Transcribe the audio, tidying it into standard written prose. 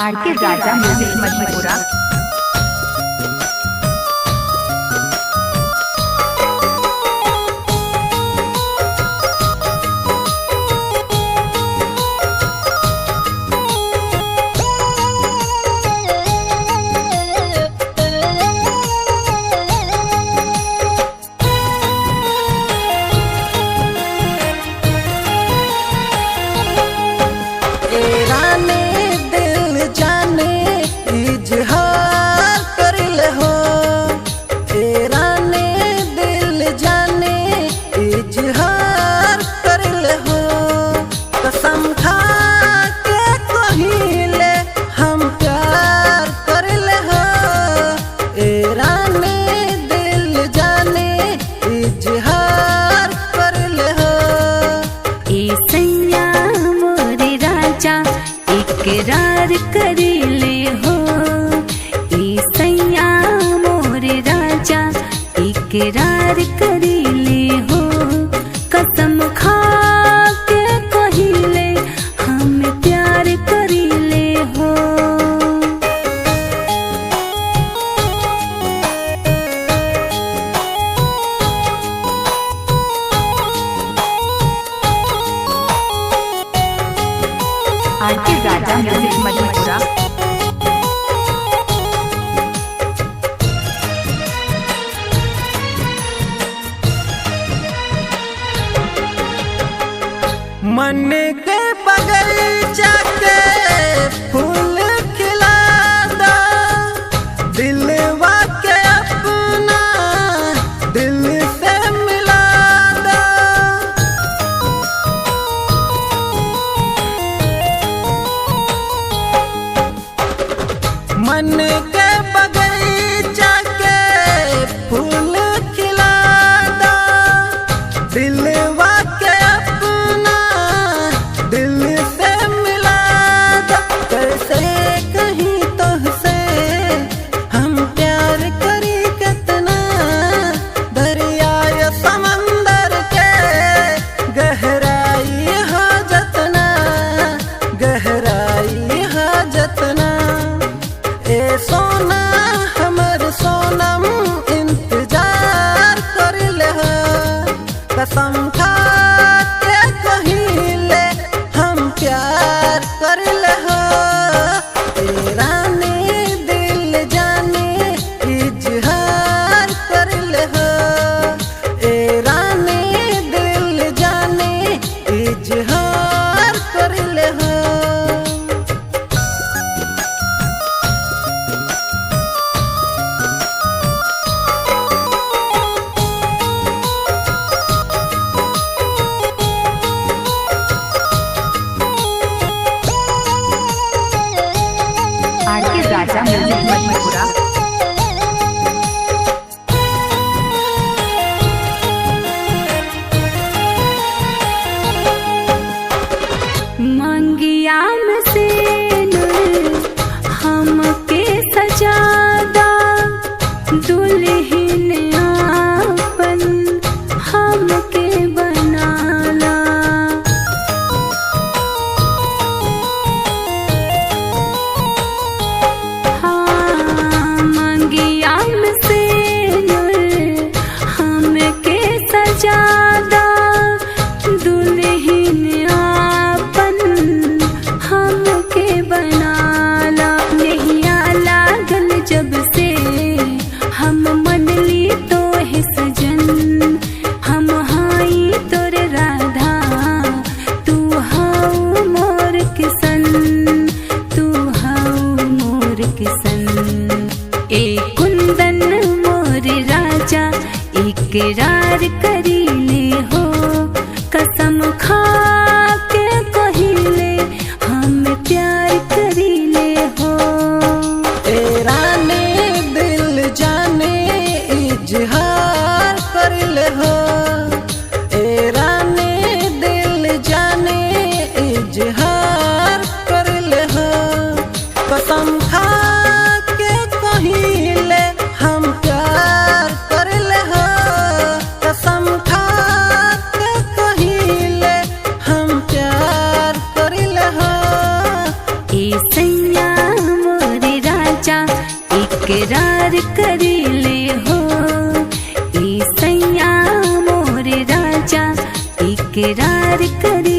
RK राजा music मजबूरा। इकरार करिले हो ईसैया मोरे राजा इकरार करिले हो कसम खा के कहिले हम प्यार करिले हो। आरके राजा म्यूजिक मजबूरा। मन के बगीचा के फूल खिला दो दिलवा के अपना दिल से मिला दो। मन के बगीचा के फूल खिला दो दिलवा के अपना दिल से मिला दो। कैसे कहीं तुझसे हम प्यार करी कितना दरिया या समंदर के गहराई हो जतना गहराई हो जतना। ए सोना हमर सोनम इंतजार कर ले कसम खा के कहिले हम प्यार कर ले तेरा ने दिल जाने इजहार कर ले तेरा ने दिल जाने इजहार कर ले। आरके राजा म्यूजिक मजबूरा। मंगिया में से हमके सजादा दुल्हन आपन हमके बनाला। हाँ इकरार करिले हो ई सैया मोर राजा इकरार करिले